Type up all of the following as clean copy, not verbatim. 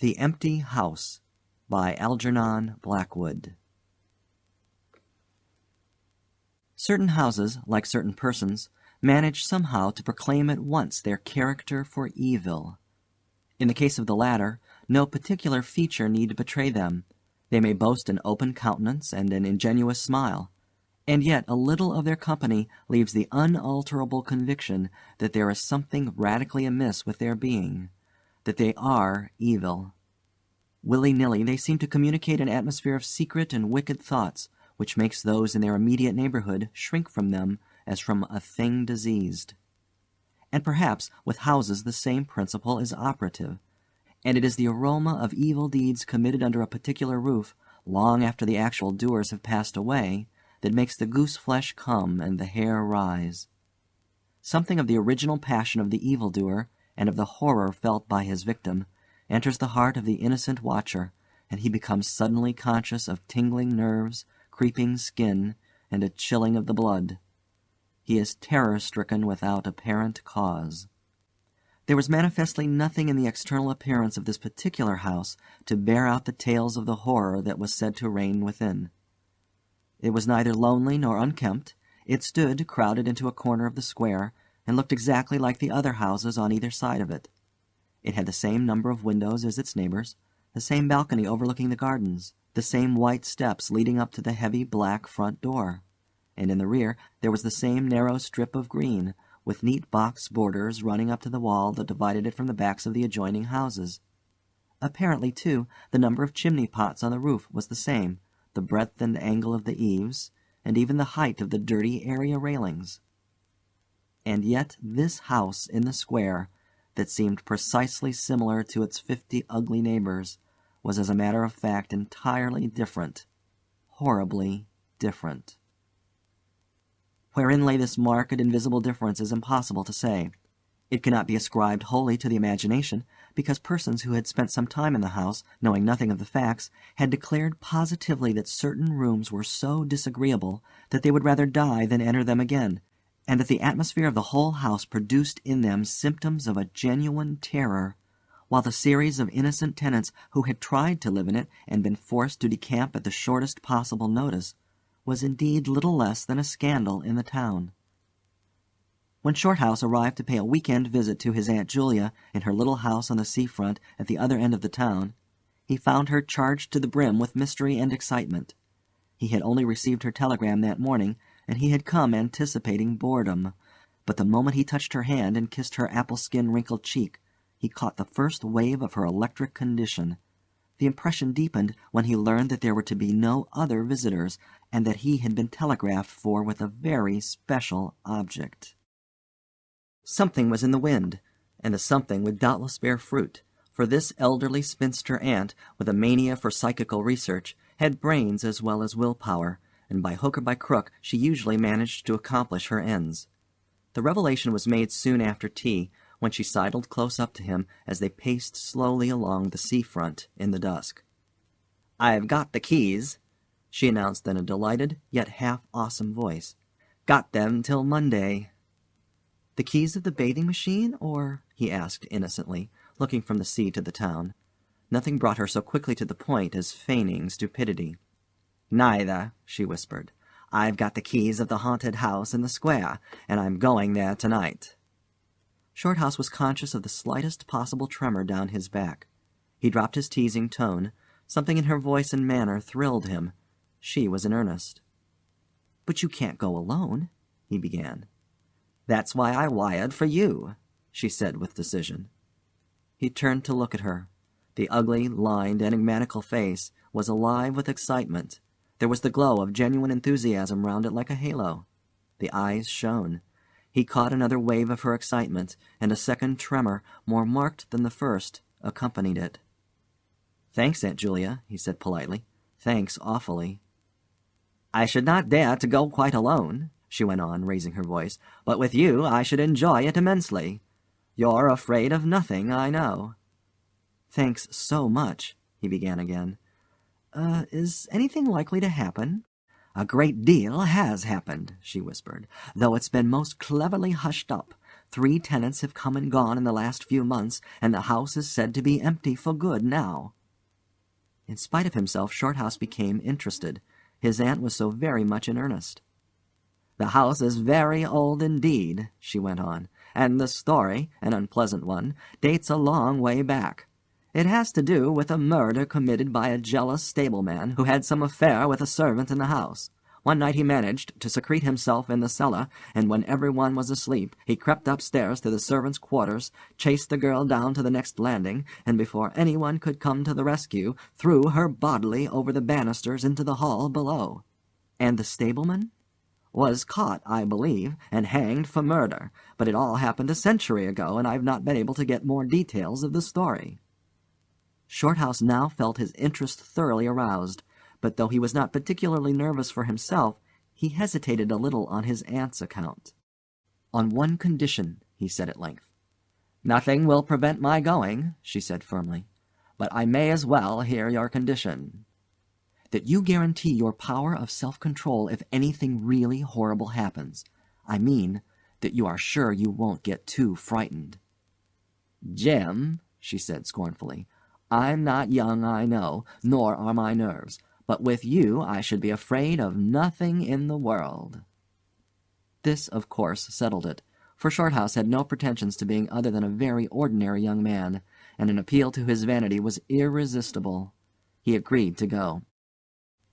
The Empty House by Algernon Blackwood. Certain houses, like certain persons, manage somehow to proclaim at once their character for evil. In the case of the latter, no particular feature need betray them. They may boast an open countenance and an ingenuous smile, and yet a little of their company leaves the unalterable conviction that there is something radically amiss with their being, that they are evil. Willy-nilly they seem to communicate an atmosphere of secret and wicked thoughts, which makes those in their immediate neighborhood shrink from them as from a thing diseased. And perhaps with houses the same principle is operative, and it is the aroma of evil deeds committed under a particular roof, long after the actual doers have passed away, that makes the goose-flesh come and the hair rise. Something of the original passion of the evildoer, and of the horror felt by his victim, enters the heart of the innocent watcher, and he becomes suddenly conscious of tingling nerves, creeping skin, and a chilling of the blood. He is terror-stricken without apparent cause. There was manifestly nothing in the external appearance of this particular house to bear out the tales of the horror that was said to reign within. It was neither lonely nor unkempt. It stood crowded into a corner of the square, and looked exactly like the other houses on either side of it. It had the same number of windows as its neighbors, the same balcony overlooking the gardens, the same white steps leading up to the heavy black front door, and in the rear there was the same narrow strip of green, with neat box borders running up to the wall that divided it from the backs of the adjoining houses. Apparently, too, the number of chimney pots on the roof was the same, the breadth and angle of the eaves, and even the height of the dirty area railings. And yet this house in the square, that seemed precisely similar to its 50 ugly neighbors, was as a matter of fact entirely different, horribly different. Wherein lay this marked invisible difference is impossible to say. It cannot be ascribed wholly to the imagination, because persons who had spent some time in the house, knowing nothing of the facts, had declared positively that certain rooms were so disagreeable that they would rather die than enter them again, and that the atmosphere of the whole house produced in them symptoms of a genuine terror, while the series of innocent tenants who had tried to live in it and been forced to decamp at the shortest possible notice was indeed little less than a scandal in the town. When Shorthouse arrived to pay a week-end visit to his Aunt Julia in her little house on the sea-front at the other end of the town, he found her charged to the brim with mystery and excitement. He had only received her telegram that morning, and he had come anticipating boredom, but the moment he touched her hand and kissed her apple-skin wrinkled cheek, he caught the first wave of her electric condition. The impression deepened when he learned that there were to be no other visitors, and that he had been telegraphed for with a very special object. Something was in the wind, and the something would doubtless bear fruit, for this elderly spinster aunt, with a mania for psychical research, had brains as well as will-power, and by hook or by crook she usually managed to accomplish her ends. The revelation was made soon after tea, when she sidled close up to him as they paced slowly along the sea-front in the dusk. "I've got the keys," she announced in a delighted yet half-awesome voice. "Got them till Monday." "The keys of the bathing machine, or?" he asked innocently, looking from the sea to the town. Nothing brought her so quickly to the point as feigning stupidity. "Neither," she whispered. "I've got the keys of the haunted house in the square, and I'm going there tonight." Shorthouse was conscious of the slightest possible tremor down his back. He dropped his teasing tone. Something in her voice and manner thrilled him. She was in earnest. "But you can't go alone," he began. "That's why I wired for you," she said with decision. He turned to look at her. The ugly, lined, enigmatical face was alive with excitement. There was the glow of genuine enthusiasm round it like a halo. The eyes shone. He caught another wave of her excitement, and a second tremor, more marked than the first, accompanied it. "Thanks, Aunt Julia," he said politely. "Thanks awfully." "I should not dare to go quite alone," she went on, raising her voice, "but with you I should enjoy it immensely. You're afraid of nothing, I know." "Thanks so much," he began again. Is anything likely to happen?" "A great deal has happened," she whispered, "though it's been most cleverly hushed up. 3 tenants have come and gone in the last few months, and the house is said to be empty for good now." In spite of himself, Shorthouse became interested. His aunt was so very much in earnest. "The house is very old indeed," she went on, "and the story, an unpleasant one, dates a long way back. It has to do with a murder committed by a jealous stableman who had some affair with a servant in the house. One night he managed to secrete himself in the cellar, and when everyone was asleep, he crept upstairs to the servants' quarters, chased the girl down to the next landing, and before anyone could come to the rescue, threw her bodily over the banisters into the hall below." "And the stableman?" "Was caught, I believe, and hanged for murder, but it all happened a century ago, and I've not been able to get more details of the story." Shorthouse now felt his interest thoroughly aroused, but though he was not particularly nervous for himself, he hesitated a little on his aunt's account. "On one condition," he said at length. "Nothing will prevent my going," she said firmly, "but I may as well hear your condition." "That you guarantee your power of self-control if anything really horrible happens. I mean, that you are sure you won't get too frightened." "Jim," she said scornfully, "I'm not young, I know, nor are my nerves, but with you I should be afraid of nothing in the world." This, of course, settled it, for Shorthouse had no pretensions to being other than a very ordinary young man, and an appeal to his vanity was irresistible. He agreed to go.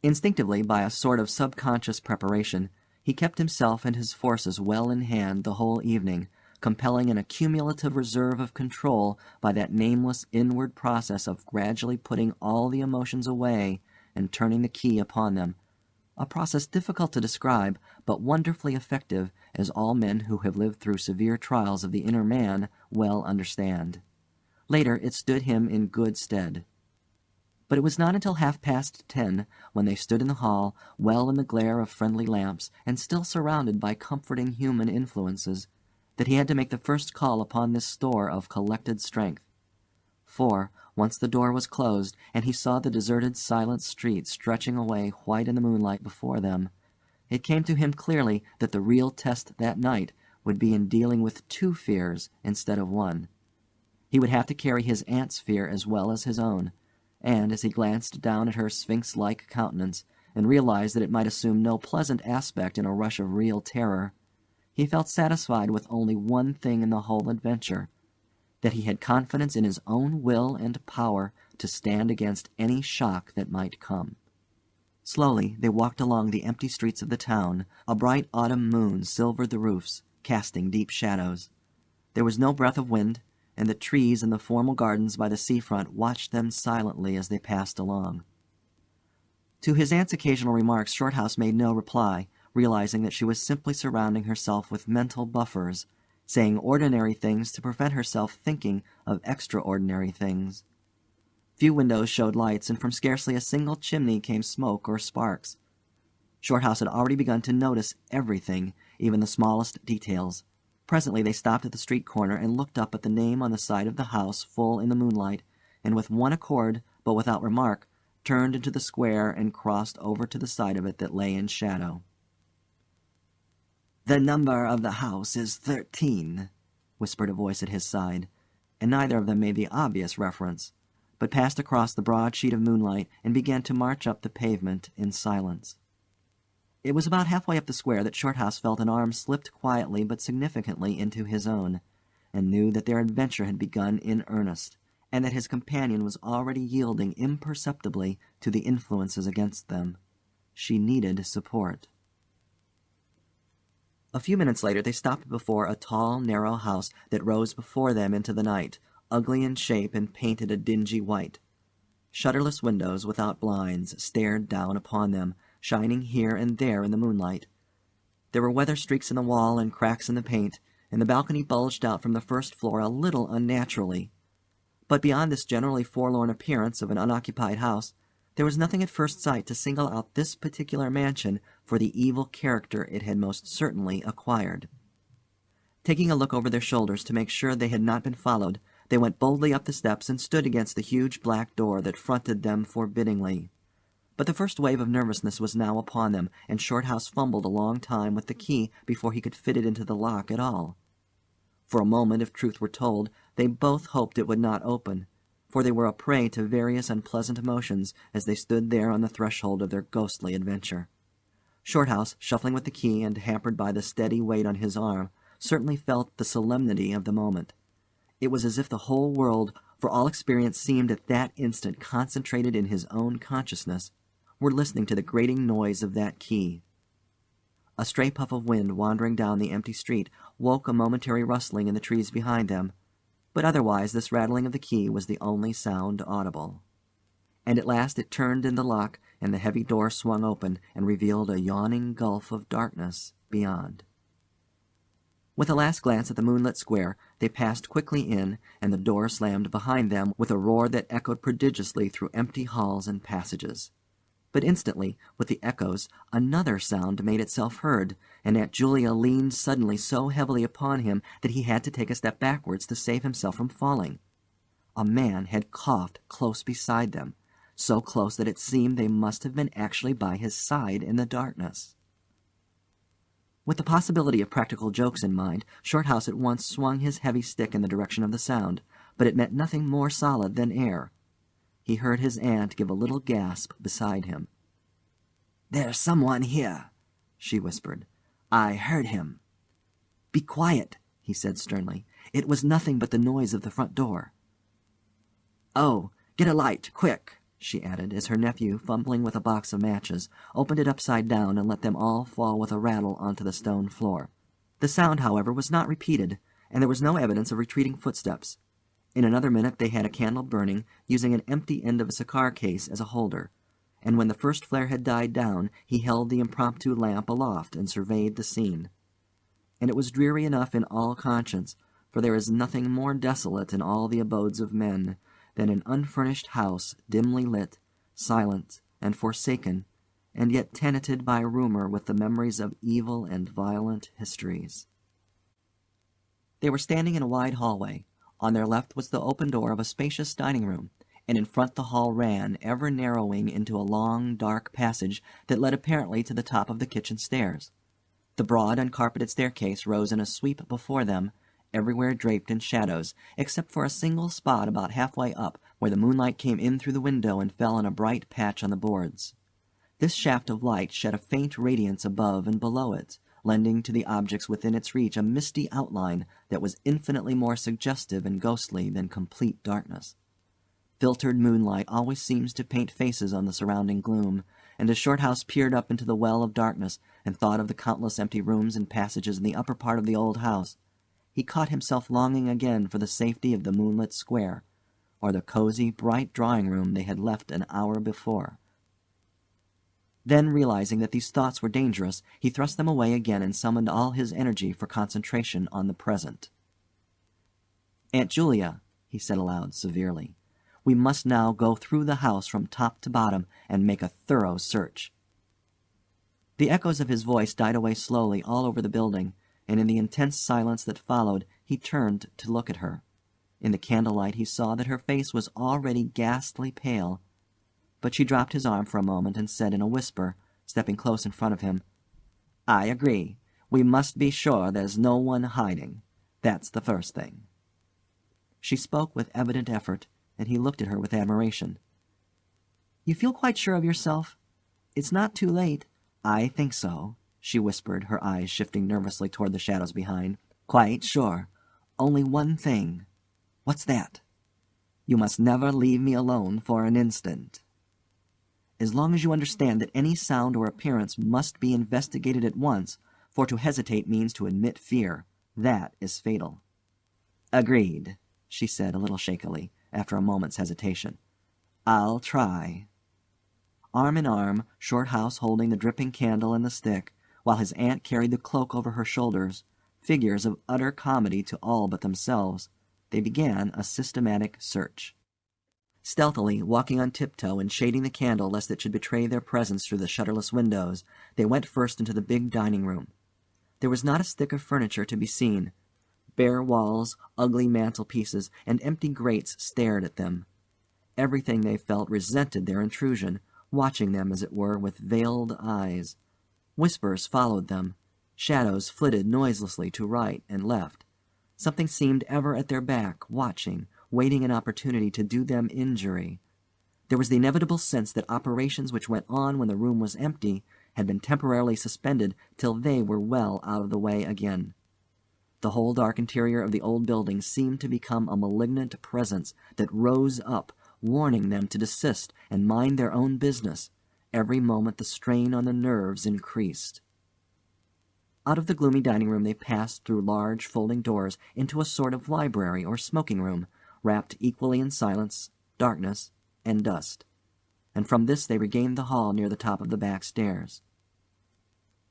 Instinctively, by a sort of subconscious preparation, he kept himself and his forces well in hand the whole evening, compelling an accumulative reserve of control by that nameless inward process of gradually putting all the emotions away and turning the key upon them, a process difficult to describe, but wonderfully effective, as all men who have lived through severe trials of the inner man well understand. Later it stood him in good stead. But it was not until 10:30, when they stood in the hall, well in the glare of friendly lamps, and still surrounded by comforting human influences, that he had to make the first call upon this store of collected strength. For, once the door was closed, and he saw the deserted, silent street stretching away white in the moonlight before them, it came to him clearly that the real test that night would be in dealing with 2 fears instead of 1. He would have to carry his aunt's fear as well as his own, and as he glanced down at her sphinx-like countenance, and realized that it might assume no pleasant aspect in a rush of real terror, he felt satisfied with only one thing in the whole adventure, that he had confidence in his own will and power to stand against any shock that might come. Slowly they walked along the empty streets of the town. A bright autumn moon silvered the roofs, casting deep shadows. There was no breath of wind, and the trees in the formal gardens by the seafront watched them silently as they passed along. To his aunt's occasional remarks Shorthouse made no reply, realizing that she was simply surrounding herself with mental buffers, saying ordinary things to prevent herself thinking of extraordinary things. Few windows showed lights, and from scarcely a single chimney came smoke or sparks. Shorthouse had already begun to notice everything, even the smallest details. Presently they stopped at the street corner and looked up at the name on the side of the house full in the moonlight, and with one accord, but without remark, turned into the square and crossed over to the side of it that lay in shadow. "The number of the house is 13, whispered a voice at his side, and neither of them made the obvious reference, but passed across the broad sheet of moonlight and began to march up the pavement in silence. It was about halfway up the square that Shorthouse felt an arm slipped quietly but significantly into his own, and knew that their adventure had begun in earnest, and that his companion was already yielding imperceptibly to the influences against them. She needed support. A few minutes later they stopped before a tall, narrow house that rose before them into the night, ugly in shape and painted a dingy white. Shutterless windows without blinds stared down upon them, shining here and there in the moonlight. There were weather streaks in the wall and cracks in the paint, and the balcony bulged out from the first floor a little unnaturally. But beyond this generally forlorn appearance of an unoccupied house, there was nothing at first sight to single out this particular mansion for the evil character it had most certainly acquired. Taking a look over their shoulders to make sure they had not been followed, they went boldly up the steps and stood against the huge black door that fronted them forbiddingly. But the first wave of nervousness was now upon them, and Shorthouse fumbled a long time with the key before he could fit it into the lock at all. For a moment, if truth were told, they both hoped it would not open, for they were a prey to various unpleasant emotions as they stood there on the threshold of their ghostly adventure. Shorthouse, shuffling with the key and hampered by the steady weight on his arm, certainly felt the solemnity of the moment. It was as if the whole world, for all experience seemed at that instant concentrated in his own consciousness, were listening to the grating noise of that key. A stray puff of wind wandering down the empty street woke a momentary rustling in the trees behind them, but otherwise this rattling of the key was the only sound audible. And at last it turned in the lock, and the heavy door swung open and revealed a yawning gulf of darkness beyond. With a last glance at the moonlit square, they passed quickly in, and the door slammed behind them with a roar that echoed prodigiously through empty halls and passages. But instantly, with the echoes, another sound made itself heard, and Aunt Julia leaned suddenly so heavily upon him that he had to take a step backwards to save himself from falling. A man had coughed close beside them, so close that it seemed they must have been actually by his side in the darkness. With the possibility of practical jokes in mind, Shorthouse at once swung his heavy stick in the direction of the sound, but it met nothing more solid than air. He heard his aunt give a little gasp beside him. "There's someone here," she whispered. "I heard him." "Be quiet," he said sternly. "It was nothing but the noise of the front door." "Oh, get a light, quick," she added, as her nephew, fumbling with a box of matches, opened it upside down and let them all fall with a rattle onto the stone floor. The sound, however, was not repeated, and there was no evidence of retreating footsteps. In another minute they had a candle burning, using an empty end of a cigar case as a holder, and when the first flare had died down, he held the impromptu lamp aloft and surveyed the scene. And it was dreary enough in all conscience, for there is nothing more desolate in all the abodes of men than an unfurnished house dimly lit, silent, and forsaken, and yet tenanted by rumor with the memories of evil and violent histories. They were standing in a wide hallway. On their left was the open door of a spacious dining room, and in front the hall ran, ever narrowing into a long, dark passage that led apparently to the top of the kitchen stairs. The broad, uncarpeted staircase rose in a sweep before them, everywhere draped in shadows, except for a single spot about halfway up, where the moonlight came in through the window and fell on a bright patch on the boards. This shaft of light shed a faint radiance above and below it, lending to the objects within its reach a misty outline that was infinitely more suggestive and ghostly than complete darkness. Filtered moonlight always seems to paint faces on the surrounding gloom, and as Shorthouse peered up into the well of darkness and thought of the countless empty rooms and passages in the upper part of the old house, he caught himself longing again for the safety of the moonlit square, or the cozy, bright drawing-room they had left an hour before. Then, realizing that these thoughts were dangerous, he thrust them away again and summoned all his energy for concentration on the present. "Aunt Julia," he said aloud, severely, "we must now go through the house from top to bottom and make a thorough search." The echoes of his voice died away slowly all over the building, and in the intense silence that followed he turned to look at her. In the candlelight he saw that her face was already ghastly pale, but she dropped his arm for a moment and said in a whisper, stepping close in front of him, "I agree. We must be sure there's no one hiding. That's the first thing." She spoke with evident effort, and he looked at her with admiration. "You feel quite sure of yourself? It's not too late." "I think so," she whispered, her eyes shifting nervously toward the shadows behind. "Quite sure. Only one thing." "What's that?" "You must never leave me alone for an instant." "As long as you understand that any sound or appearance must be investigated at once, for to hesitate means to admit fear. That is fatal." "Agreed," she said a little shakily, after a moment's hesitation. "I'll try." Arm in arm, Shorthouse holding the dripping candle and the stick, while his aunt carried the cloak over her shoulders, figures of utter comedy to all but themselves, they began a systematic search. Stealthily, walking on tiptoe and shading the candle lest it should betray their presence through the shutterless windows, they went first into the big dining room. There was not a stick of furniture to be seen. Bare walls, ugly mantelpieces, and empty grates stared at them. Everything, they felt, resented their intrusion, watching them, as it were, with veiled eyes. Whispers followed them. Shadows flitted noiselessly to right and left. Something seemed ever at their back, watching, waiting an opportunity to do them injury. There was the inevitable sense that operations which went on when the room was empty had been temporarily suspended till they were well out of the way again. The whole dark interior of the old building seemed to become a malignant presence that rose up, warning them to desist and mind their own business. Every moment the strain on the nerves increased. Out of the gloomy dining room they passed through large folding doors into a sort of library or smoking room, wrapped equally in silence, darkness, and dust, and from this they regained the hall near the top of the back stairs.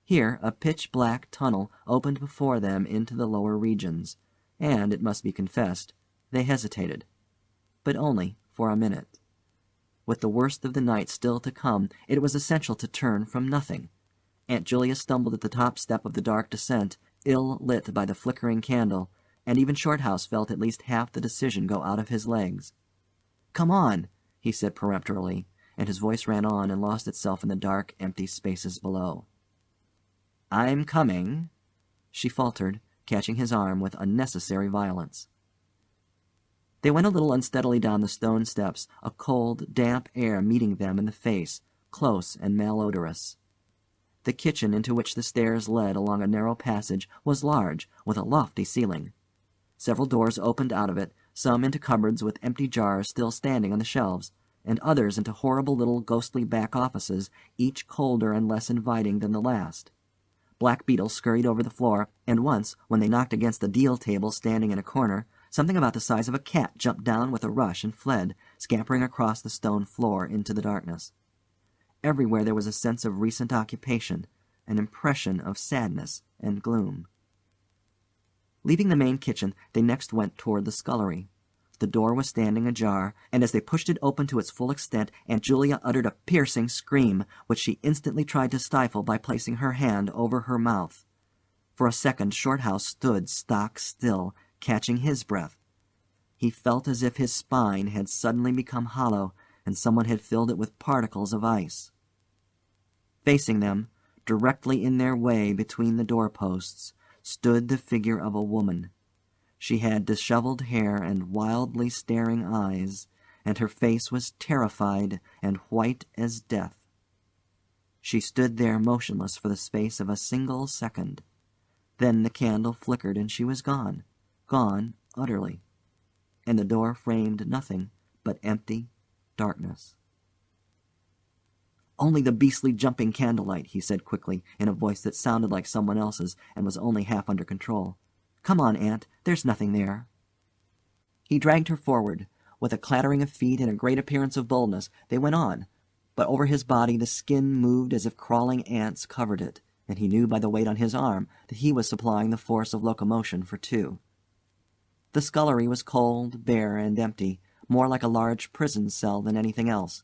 Here a pitch-black tunnel opened before them into the lower regions, and, it must be confessed, they hesitated, but only for a minute. With the worst of the night still to come, it was essential to turn from nothing. Aunt Julia stumbled at the top step of the dark descent, ill lit by the flickering candle, and even Shorthouse felt at least half the decision go out of his legs. "Come on," he said peremptorily, and his voice ran on and lost itself in the dark, empty spaces below. "I'm coming," she faltered, catching his arm with unnecessary violence. They went a little unsteadily down the stone steps, a cold, damp air meeting them in the face, close and malodorous. The kitchen into which the stairs led along a narrow passage was large, with a lofty ceiling. Several doors opened out of it, some into cupboards with empty jars still standing on the shelves, and others into horrible little ghostly back offices, each colder and less inviting than the last. Black beetles scurried over the floor, and once, when they knocked against a deal table standing in a corner, something about the size of a cat jumped down with a rush and fled, scampering across the stone floor into the darkness. Everywhere there was a sense of recent occupation, an impression of sadness and gloom. Leaving the main kitchen, they next went toward the scullery. The door was standing ajar, and as they pushed it open to its full extent, Aunt Julia uttered a piercing scream, which she instantly tried to stifle by placing her hand over her mouth. For a second Shorthouse stood stock still, catching his breath. He felt as if his spine had suddenly become hollow, and someone had filled it with particles of ice. Facing them, directly in their way between the doorposts, stood the figure of a woman. She had disheveled hair and wildly staring eyes, and her face was terrified and white as death. She stood there motionless for the space of a single second. Then the candle flickered and she was gone, gone utterly, and the door framed nothing but empty darkness. "Only the beastly jumping candlelight," he said quickly, in a voice that sounded like someone else's and was only half under control. "Come on, Aunt, there's nothing there." He dragged her forward. With a clattering of feet and a great appearance of boldness, they went on, but over his body the skin moved as if crawling ants covered it, and he knew by the weight on his arm that he was supplying the force of locomotion for two. The scullery was cold, bare, and empty, more like a large prison cell than anything else.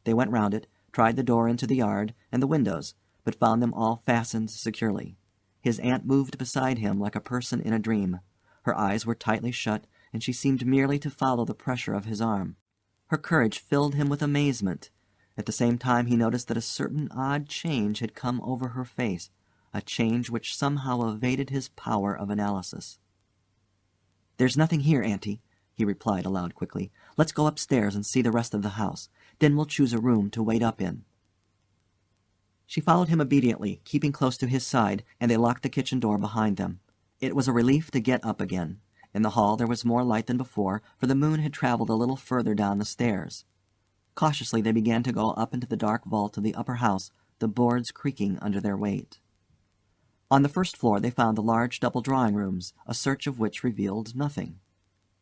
They went round it, tried the door into the yard and the windows, but found them all fastened securely. His aunt moved beside him like a person in a dream. Her eyes were tightly shut, and she seemed merely to follow the pressure of his arm. Her courage filled him with amazement. At the same time he noticed that a certain odd change had come over her face, a change which somehow evaded his power of analysis. "There's nothing here, Auntie," he replied aloud quickly. "Let's go upstairs and see the rest of the house. Then we'll choose a room to wait up in." She followed him obediently, keeping close to his side, and they locked the kitchen door behind them. It was a relief to get up again. In the hall there was more light than before, for the moon had traveled a little further down the stairs. Cautiously they began to go up into the dark vault of the upper house, the boards creaking under their weight. On the first floor they found the large double drawing rooms, a search of which revealed nothing.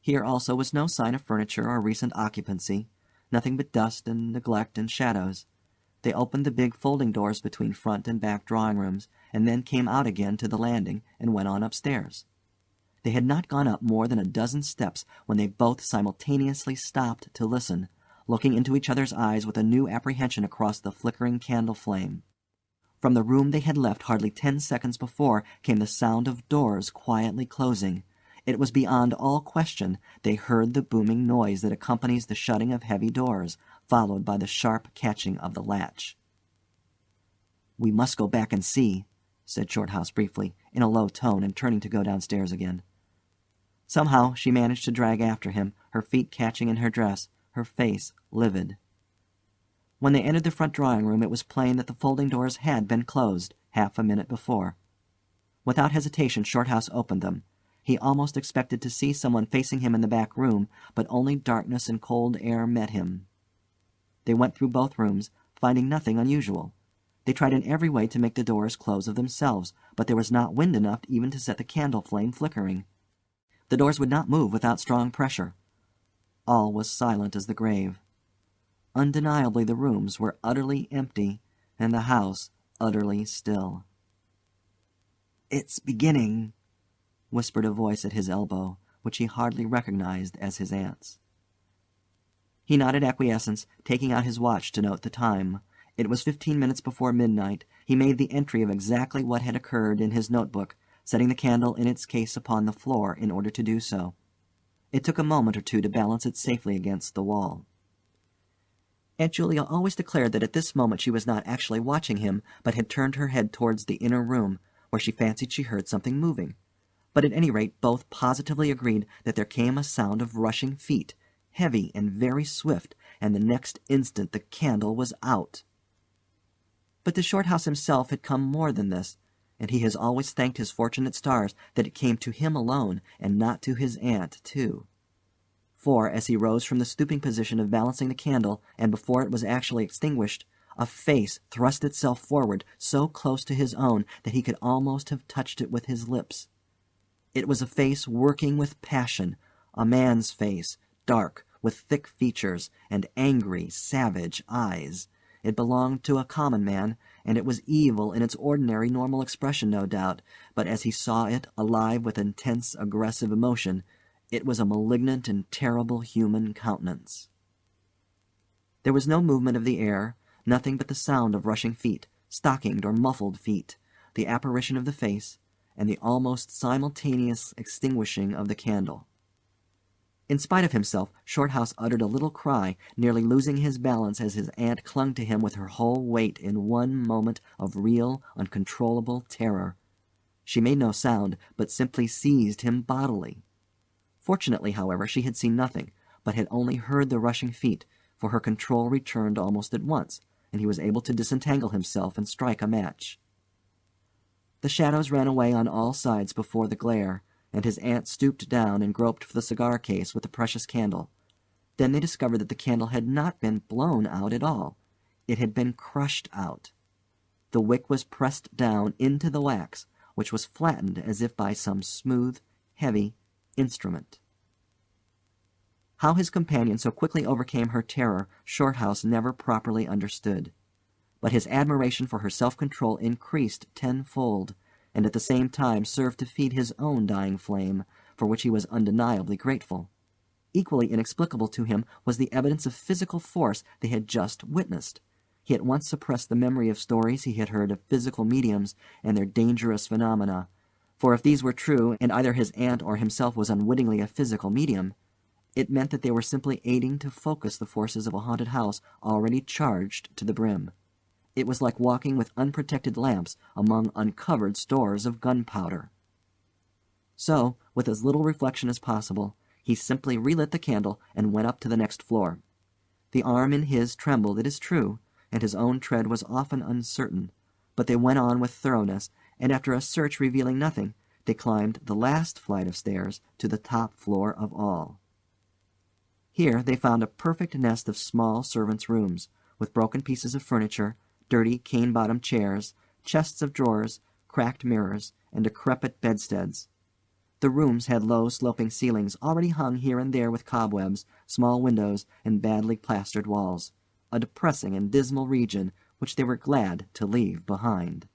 Here also was no sign of furniture or recent occupancy, nothing but dust and neglect and shadows. They opened the big folding doors between front and back drawing rooms, and then came out again to the landing and went on upstairs. They had not gone up more than a dozen steps when they both simultaneously stopped to listen, looking into each other's eyes with a new apprehension across the flickering candle flame. From the room they had left hardly 10 seconds before came the sound of doors quietly closing. It was beyond all question. They heard the booming noise that accompanies the shutting of heavy doors, followed by the sharp catching of the latch. "We must go back and see," said Shorthouse briefly, in a low tone, and turning to go downstairs again. Somehow she managed to drag after him, her feet catching in her dress, her face livid. When they entered the front drawing-room, it was plain that the folding doors had been closed half a minute before. Without hesitation, Shorthouse opened them. He almost expected to see someone facing him in the back room, but only darkness and cold air met him. They went through both rooms, finding nothing unusual. They tried in every way to make the doors close of themselves, but there was not wind enough even to set the candle flame flickering. The doors would not move without strong pressure. All was silent as the grave. Undeniably the rooms were utterly empty, and the house utterly still. "It's beginning," whispered a voice at his elbow, which he hardly recognized as his aunt's. He nodded acquiescence, taking out his watch to note the time. It was 15 minutes before midnight. He made the entry of exactly what had occurred in his notebook, setting the candle in its case upon the floor in order to do so. It took a moment or two to balance it safely against the wall. Aunt Julia always declared that at this moment she was not actually watching him, but had turned her head towards the inner room, where she fancied she heard something moving. But at any rate both positively agreed that there came a sound of rushing feet, heavy and very swift, and the next instant the candle was out. But to Shorthouse himself had come more than this, and he has always thanked his fortunate stars that it came to him alone, and not to his aunt, too. For, as he rose from the stooping position of balancing the candle, and before it was actually extinguished, a face thrust itself forward so close to his own that he could almost have touched it with his lips. It was a face working with passion, a man's face, dark, with thick features, and angry, savage eyes. It belonged to a common man, and it was evil in its ordinary normal expression, no doubt, but as he saw it, alive with intense, aggressive emotion, it was a malignant and terrible human countenance. There was no movement of the air, nothing but the sound of rushing feet, stockinged or muffled feet, the apparition of the face, and the almost simultaneous extinguishing of the candle. In spite of himself, Shorthouse uttered a little cry, nearly losing his balance as his aunt clung to him with her whole weight in one moment of real, uncontrollable terror. She made no sound, but simply seized him bodily. Fortunately, however, she had seen nothing, but had only heard the rushing feet, for her control returned almost at once, and he was able to disentangle himself and strike a match. The shadows ran away on all sides before the glare, and his aunt stooped down and groped for the cigar case with the precious candle. Then they discovered that the candle had not been blown out at all. It had been crushed out. The wick was pressed down into the wax, which was flattened as if by some smooth, heavy instrument. How his companion so quickly overcame her terror, Shorthouse never properly understood. But his admiration for her self-control increased tenfold, and at the same time served to feed his own dying flame, for which he was undeniably grateful. Equally inexplicable to him was the evidence of physical force they had just witnessed. He at once suppressed the memory of stories he had heard of physical mediums and their dangerous phenomena, for if these were true, and either his aunt or himself was unwittingly a physical medium, it meant that they were simply aiding to focus the forces of a haunted house already charged to the brim. It was like walking with unprotected lamps among uncovered stores of gunpowder. So, with as little reflection as possible, he simply relit the candle and went up to the next floor. The arm in his trembled, it is true, and his own tread was often uncertain, but they went on with thoroughness, and after a search revealing nothing, they climbed the last flight of stairs to the top floor of all. Here they found a perfect nest of small servants' rooms, with broken pieces of furniture, dirty cane-bottomed chairs, chests of drawers, cracked mirrors, and decrepit bedsteads. The rooms had low sloping ceilings already hung here and there with cobwebs, small windows, and badly plastered walls, a depressing and dismal region which they were glad to leave behind.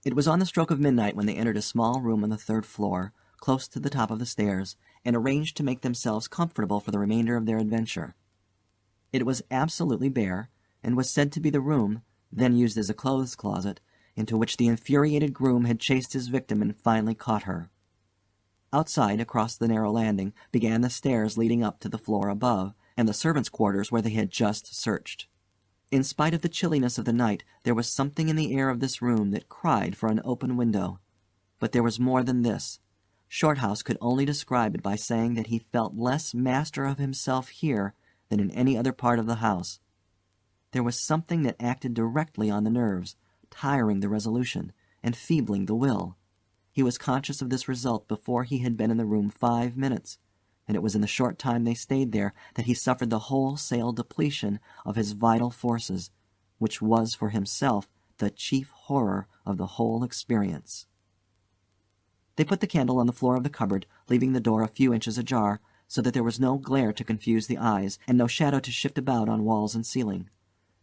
It was on the stroke of midnight when they entered a small room on the third floor, close to the top of the stairs, and arranged to make themselves comfortable for the remainder of their adventure. It was absolutely bare, and was said to be the room, then used as a clothes closet, into which the infuriated groom had chased his victim and finally caught her. Outside, across the narrow landing, began the stairs leading up to the floor above, and the servants' quarters where they had just searched. In spite of the chilliness of the night, there was something in the air of this room that cried for an open window. But there was more than this. Shorthouse could only describe it by saying that he felt less master of himself here than in any other part of the house. There was something that acted directly on the nerves, tiring the resolution, enfeebling the will. He was conscious of this result before he had been in the room 5 minutes, and it was in the short time they stayed there that he suffered the wholesale depletion of his vital forces, which was for himself the chief horror of the whole experience. They put the candle on the floor of the cupboard, leaving the door a few inches ajar, so that there was no glare to confuse the eyes, and no shadow to shift about on walls and ceiling.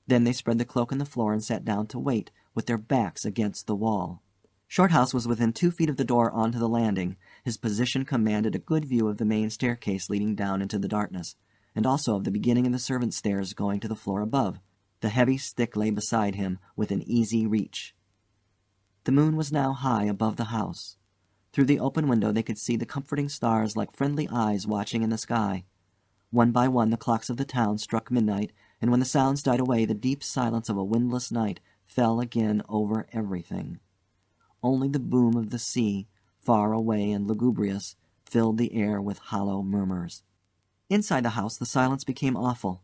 Then they spread the cloak on the floor and sat down to wait, with their backs against the wall. Shorthouse was within 2 feet of the door onto the landing. His position commanded a good view of the main staircase leading down into the darkness, and also of the beginning of the servants' stairs going to the floor above. The heavy stick lay beside him, within easy reach. The moon was now high above the house. Through the open window they could see the comforting stars like friendly eyes watching in the sky. One by one the clocks of the town struck midnight, and when the sounds died away the deep silence of a windless night fell again over everything. Only the boom of the sea, far away and lugubrious, filled the air with hollow murmurs. Inside the house the silence became awful.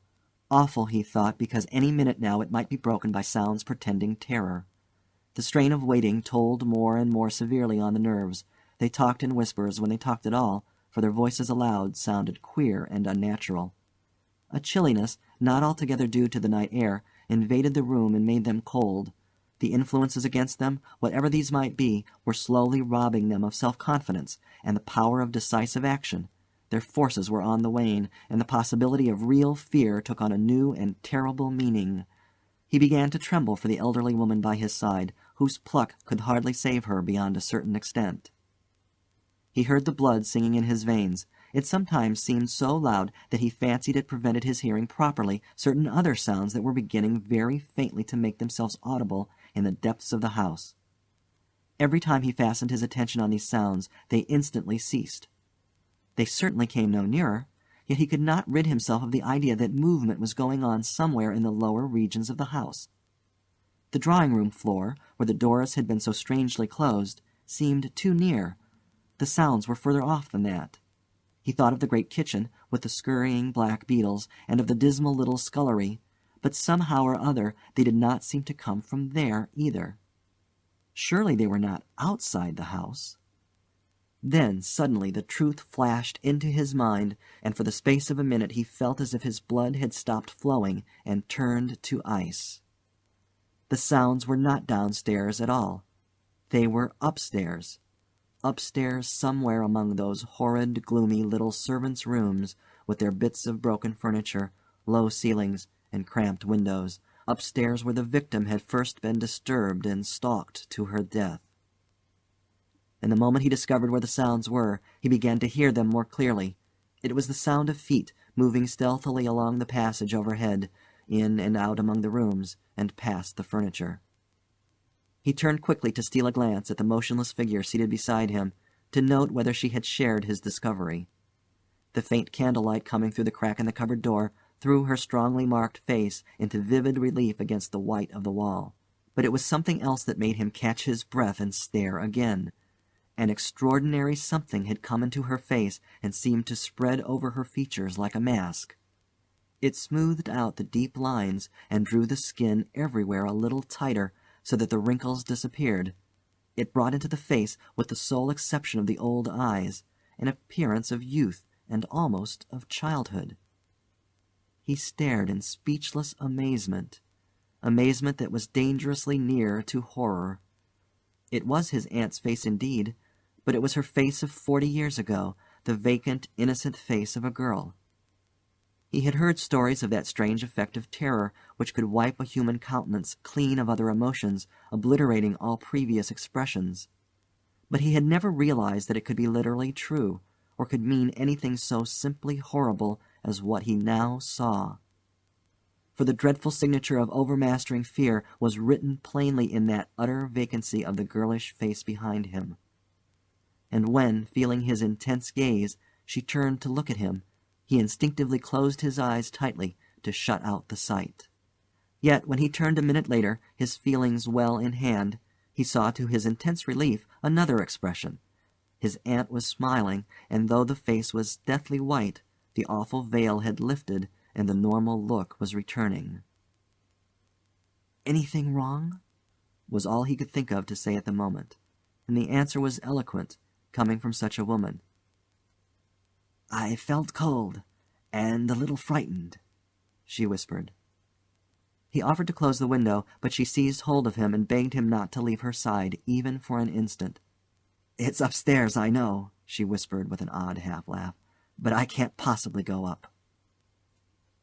Awful, he thought, because any minute now it might be broken by sounds portending terror. The strain of waiting told more and more severely on the nerves. They talked in whispers when they talked at all, for their voices aloud sounded queer and unnatural. A chilliness, not altogether due to the night air, invaded the room and made them cold. The influences against them, whatever these might be, were slowly robbing them of self-confidence and the power of decisive action. Their forces were on the wane, and the possibility of real fear took on a new and terrible meaning. He began to tremble for the elderly woman by his side, whose pluck could hardly save her beyond a certain extent. He heard the blood singing in his veins. It sometimes seemed so loud that he fancied it prevented his hearing properly certain other sounds that were beginning very faintly to make themselves audible in the depths of the house. Every time he fastened his attention on these sounds, they instantly ceased. They certainly came no nearer, yet he could not rid himself of the idea that movement was going on somewhere in the lower regions of the house. The drawing-room floor, where the doors had been so strangely closed, seemed too near. The sounds were further off than that. He thought of the great kitchen, with the scurrying black beetles, and of the dismal little scullery, but somehow or other they did not seem to come from there either. Surely they were not outside the house. Then suddenly the truth flashed into his mind, and for the space of a minute he felt as if his blood had stopped flowing and turned to ice. The sounds were not downstairs at all. They were upstairs. Upstairs somewhere among those horrid, gloomy little servants' rooms, with their bits of broken furniture, low ceilings, and cramped windows. Upstairs where the victim had first been disturbed and stalked to her death. And the moment he discovered where the sounds were, he began to hear them more clearly. It was the sound of feet moving stealthily along the passage overhead, in and out among the rooms, and past the furniture. He turned quickly to steal a glance at the motionless figure seated beside him, to note whether she had shared his discovery. The faint candlelight coming through the crack in the cupboard door threw her strongly marked face into vivid relief against the white of the wall. But it was something else that made him catch his breath and stare again. An extraordinary something had come into her face and seemed to spread over her features like a mask. It smoothed out the deep lines and drew the skin everywhere a little tighter, so that the wrinkles disappeared. It brought into the face, with the sole exception of the old eyes, an appearance of youth and almost of childhood. He stared in speechless amazement that was dangerously near to horror. It was his aunt's face indeed, but it was her face of 40 years ago, the vacant, innocent face of a girl. He had heard stories of that strange effect of terror which could wipe a human countenance clean of other emotions, obliterating all previous expressions. But he had never realized that it could be literally true, or could mean anything so simply horrible as what he now saw. For the dreadful signature of overmastering fear was written plainly in that utter vacancy of the girlish face behind him. And when, feeling his intense gaze, she turned to look at him, he instinctively closed his eyes tightly to shut out the sight. Yet when he turned a minute later, his feelings well in hand, he saw to his intense relief another expression, His aunt was smiling, and though the face was deathly white, the awful veil had lifted, and the normal look was returning. "Anything wrong?" was all he could think of to say at the moment, and the answer was eloquent, coming from such a woman. "I felt cold, and a little frightened," she whispered. He offered to close the window, but she seized hold of him and begged him not to leave her side, even for an instant. "It's upstairs, I know," she whispered with an odd half-laugh, "but I can't possibly go up."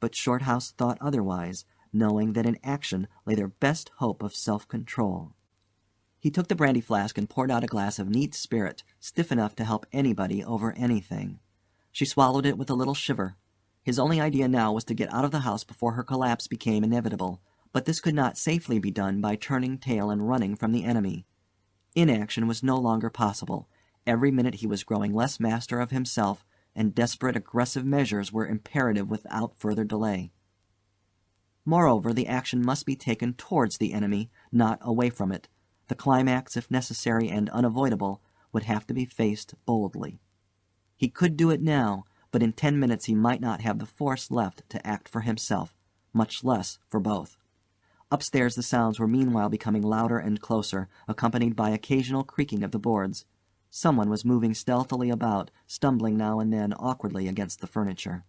But Shorthouse thought otherwise, knowing that in action lay their best hope of self-control. He took the brandy flask and poured out a glass of neat spirit, stiff enough to help anybody over anything. She swallowed it with a little shiver. His only idea now was to get out of the house before her collapse became inevitable, but this could not safely be done by turning tail and running from the enemy. Inaction was no longer possible. Every minute he was growing less master of himself, and desperate aggressive measures were imperative without further delay. Moreover, the action must be taken towards the enemy, not away from it. The climax, if necessary and unavoidable, would have to be faced boldly. He could do it now, but in 10 minutes he might not have the force left to act for himself, much less for both. Upstairs the sounds were meanwhile becoming louder and closer, accompanied by occasional creaking of the boards. Someone was moving stealthily about, stumbling now and then awkwardly against the furniture.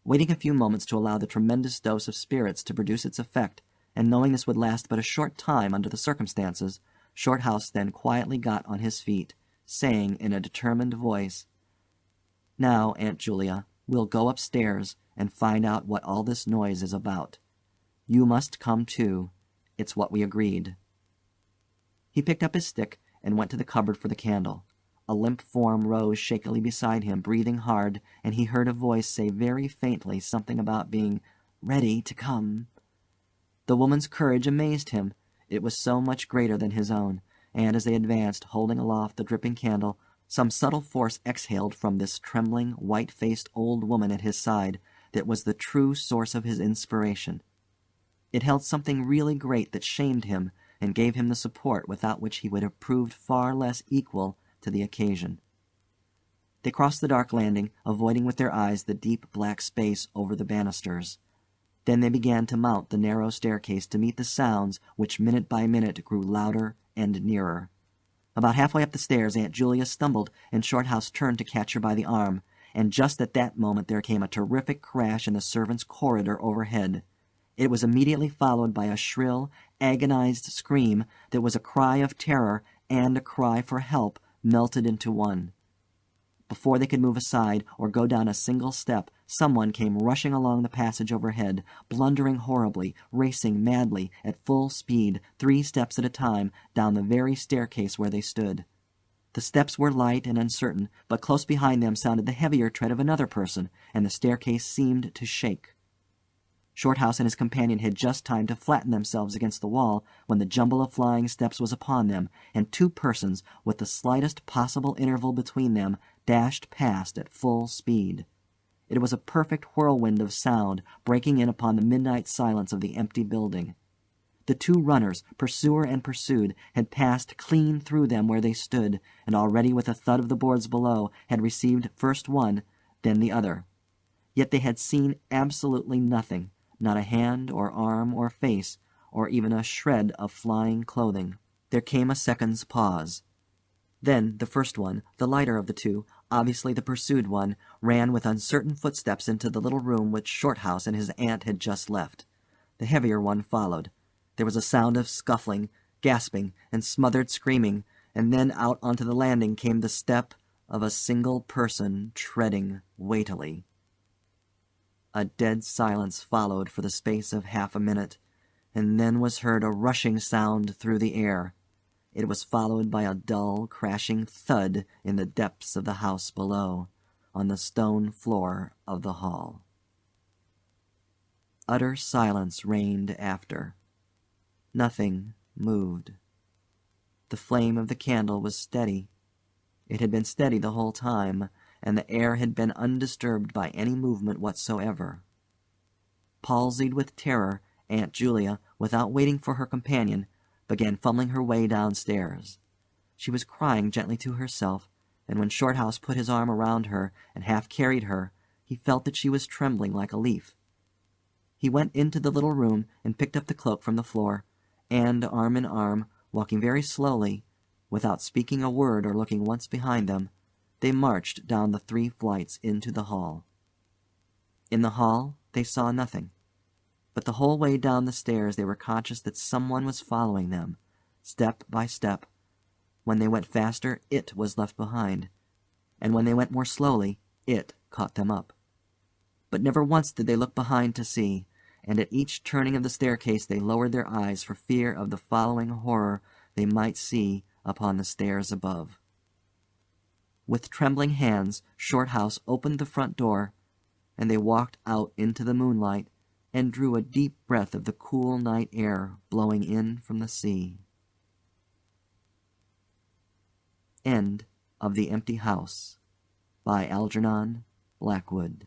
Waiting a few moments to allow the tremendous dose of spirits to produce its effect, and knowing this would last but a short time under the circumstances, Shorthouse then quietly got on his feet, saying in a determined voice, "Now, Aunt Julia, we'll go upstairs and find out what all this noise is about. You must come too. It's what we agreed." He picked up his stick and went to the cupboard for the candle. A limp form rose shakily beside him, breathing hard, and he heard a voice say very faintly something about being ready to come. The woman's courage amazed him. It was so much greater than his own, and as they advanced, holding aloft the dripping candle, some subtle force exhaled from this trembling, white-faced old woman at his side that was the true source of his inspiration. It held something really great that shamed him and gave him the support without which he would have proved far less equal to the occasion. They crossed the dark landing, avoiding with their eyes the deep black space over the banisters. Then they began to mount the narrow staircase to meet the sounds which minute by minute grew louder and nearer. About halfway up the stairs Aunt Julia stumbled, and Shorthouse turned to catch her by the arm, and just at that moment there came a terrific crash in the servants' corridor overhead. It was immediately followed by a shrill, agonized scream that was a cry of terror and a cry for help melted into one. Before they could move aside or go down a single step, someone came rushing along the passage overhead, blundering horribly, racing madly, at full speed, 3 steps at a time, down the very staircase where they stood. The steps were light and uncertain, but close behind them sounded the heavier tread of another person, and the staircase seemed to shake. Shorthouse and his companion had just time to flatten themselves against the wall when the jumble of flying steps was upon them, and 2 persons, with the slightest possible interval between them, dashed past at full speed. It was a perfect whirlwind of sound, breaking in upon the midnight silence of the empty building. The 2 runners, pursuer and pursued, had passed clean through them where they stood, and already with a thud of the boards below had received first one, then the other. Yet they had seen absolutely nothing, not a hand or arm or face, or even a shred of flying clothing. There came a second's pause. Then the first one, the lighter of the 2, obviously the pursued one, ran with uncertain footsteps into the little room which Shorthouse and his aunt had just left. The heavier one followed. There was a sound of scuffling, gasping, and smothered screaming, and then out onto the landing came the step of a single person treading weightily. A dead silence followed for the space of half a minute, and then was heard a rushing sound through the air. It was followed by a dull, crashing thud in the depths of the house below, on the stone floor of the hall. Utter silence reigned after. Nothing moved. The flame of the candle was steady. It had been steady the whole time, and the air had been undisturbed by any movement whatsoever. Palsied with terror, Aunt Julia, without waiting for her companion, began fumbling her way downstairs. She was crying gently to herself, and when Shorthouse put his arm around her and half carried her, he felt that she was trembling like a leaf. He went into the little room and picked up the cloak from the floor, and, arm in arm, walking very slowly, without speaking a word or looking once behind them, they marched down the 3 flights into the hall. In the hall they saw nothing, but the whole way down the stairs they were conscious that someone was following them, step by step. When they went faster, it was left behind, and when they went more slowly, it caught them up. But never once did they look behind to see, and at each turning of the staircase they lowered their eyes for fear of the following horror they might see upon the stairs above. With trembling hands, Shorthouse opened the front door, and they walked out into the moonlight and drew a deep breath of the cool night air blowing in from the sea. End of The Empty House by Algernon Blackwood.